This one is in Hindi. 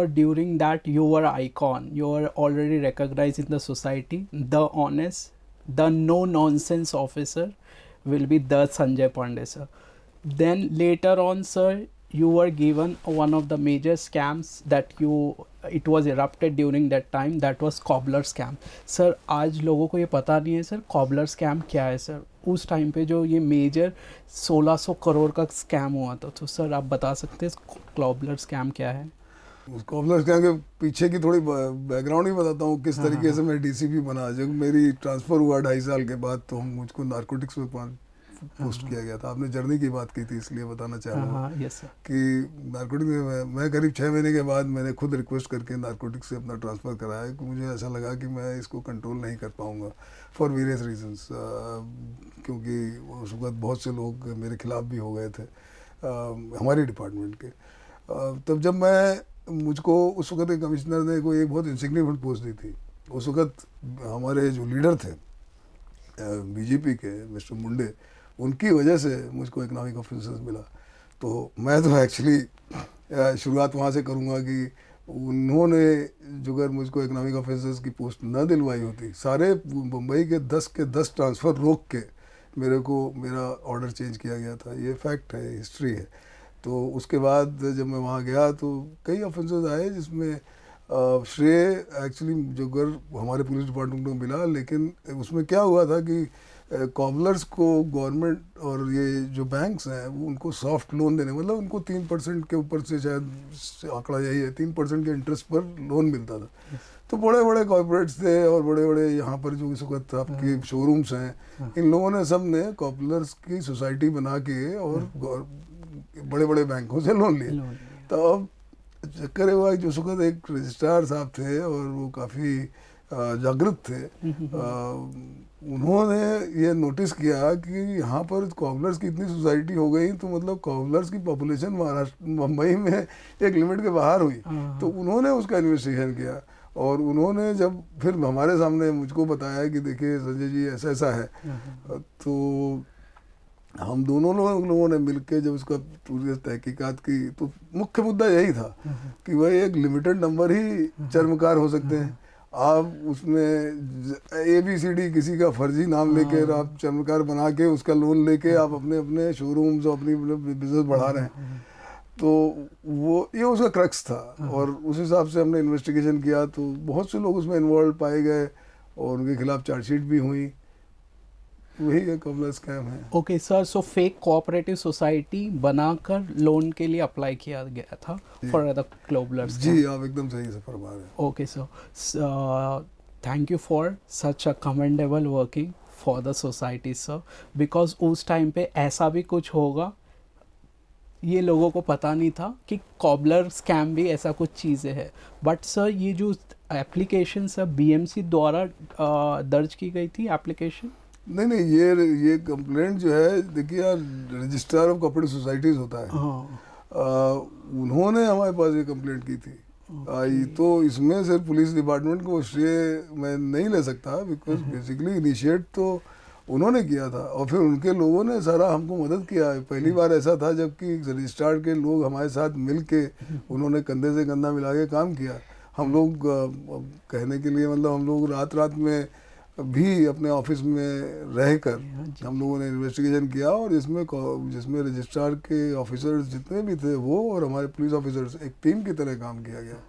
sir, during that you were icon. You were already recognized in the society. The honest, the no nonsense officer will be the Sanjay Pandey, sir. Then later on, sir, you were given one of the major scams that it was erupted during that time. That was cobbler scam. Sir आज लोगों को ये पता नहीं है सर cobbler scam क्या है सर. उस टाइम पे जो ये मेजर 1600 करोड़ का स्कैम हुआ था, तो सर आप बता सकते हैं cobbler scam क्या है? उस कॉबलर स्कैम के पीछे की थोड़ी बैकग्राउंड ही बताता हूँ किस तरीके से मैं डीसीपी बना. जब मेरी ट्रांसफ़र हुआ 2.5 साल के बाद तो मुझको नारकोटिक्स में पोस्ट किया गया था. आपने जर्नी की बात की थी इसलिए बताना चाहूँगा कि नारकोटिक्स में मैं करीब 6 महीने के बाद मैंने खुद रिक्वेस्ट करके नारकोटिक्स से अपना ट्रांसफ़र कराया कि मुझे ऐसा लगा कि मैं इसको कंट्रोल नहीं कर पाऊँगा फॉर वेरियस रीजंस, क्योंकि उस वक्त बहुत से लोग मेरे खिलाफ भी हो गए थे हमारे डिपार्टमेंट के. तब जब मुझको उस वक्त एक कमिश्नर ने कोई एक बहुत इंसिग्निफिकेंट पोस्ट दी थी. उस वक्त हमारे जो लीडर थे बीजेपी के मिस्टर मुंडे, उनकी वजह से मुझको इकोनॉमिक ऑफिसर्स मिला. तो मैं तो एक्चुअली शुरुआत वहाँ से करूँगा कि उन्होंने जो अगर मुझको इकोनॉमिक ऑफिसर्स की पोस्ट न दिलवाई होती, सारे मुंबई के 10 ट्रांसफ़र रोक के मेरा ऑर्डर चेंज किया गया था. ये फैक्ट है, हिस्ट्री है. तो उसके बाद जब मैं वहाँ गया तो कई ऑफिसर्स आए जिसमें श्रेय एक्चुअली जो अगर हमारे पुलिस डिपार्टमेंट को मिला, लेकिन उसमें क्या हुआ था कि कॉबलर्स को गवर्नमेंट और ये जो बैंक्स हैं वो उनको सॉफ्ट लोन देने, मतलब उनको 3% के ऊपर से, शायद आंकड़ा यही है, 3% के इंटरेस्ट पर लोन मिलता था. तो बड़े बड़े कॉर्पोरेट्स थे और बड़े बड़े यहाँ पर जो इस वक्त आपके शोरूम्स हैं, इन लोगों ने सब ने कॉबलर्स की सोसाइटी बना के और बड़े बड़े बैंकों से लोन लिए. तो अब चक्कर हुआ जो वक्त एक रजिस्ट्रार साहब थे और वो काफ़ी जागृत थे. उन्होंने ये नोटिस किया कि यहाँ पर कॉबलर्स की इतनी सोसाइटी हो गई, तो मतलब कॉबलर्स की पॉपुलेशन महाराष्ट्र मुंबई में एक लिमिट के बाहर हुई. तो उन्होंने उसका इन्वेस्टिगेशन किया और उन्होंने जब फिर हमारे सामने मुझको बताया कि देखिए संजय जी ऐसा ऐसा है, तो हम दोनों लोगों ने मिलकर जब उसका पूरी तहकीकात की तो मुख्य मुद्दा यही था कि वह एक लिमिटेड नंबर ही चर्मकार हो सकते हैं. आप उसमें ABCD किसी का फर्जी नाम लेके आप चमत्कार बना के उसका लोन लेके आप अपने शोरूम्स और अपनी बिजनेस बढ़ा रहे हैं. तो ये उसका क्रक्स था और उस हिसाब से हमने इन्वेस्टिगेशन किया. तो बहुत से लोग उसमें इन्वॉल्व पाए गए और उनके खिलाफ चार्जशीट भी हुई. वही एक कॉबलर स्कैम है. Okay sir, so fake cooperative society बनाकर लोन के लिए अप्लाई किया गया था फॉर द कॉबलर्स. जी, आप एकदम सही से फरमा रहे हैं. Okay sir, thank you for such a commendable working for the society sir, because उस टाइम पे ऐसा भी कुछ होगा ये लोगों को पता नहीं था कि कॉबलर स्कैम भी ऐसा कुछ चीज़ें है. बट सर ये जो एप्लीकेशन सर BMC द्वारा दर्ज की गई थी एप्लीकेशन. नहीं, ये कंप्लेंट जो है, देखिए यार, रजिस्ट्रार ऑफ कोऑपरेटिव सोसाइटीज़ होता है. उन्होंने हमारे पास ये कंप्लेंट की थी. तो इसमें सिर्फ पुलिस डिपार्टमेंट को श्रेय मैं नहीं ले सकता, बिकॉज बेसिकली इनिशिएट तो उन्होंने किया था और फिर उनके लोगों ने सारा हमको मदद किया. पहली बार ऐसा था जबकि रजिस्ट्रार के लोग हमारे साथ मिल के उन्होंने कंधे से कंधा मिला के काम किया. हम लोग कहने के लिए मतलब हम लोग रात में भी अपने ऑफिस में रहकर हम लोगों ने इन्वेस्टिगेशन किया और जिसमें रजिस्ट्रार के ऑफिसर्स जितने भी थे वो और हमारे पुलिस ऑफिसर्स एक टीम की तरह काम किया गया.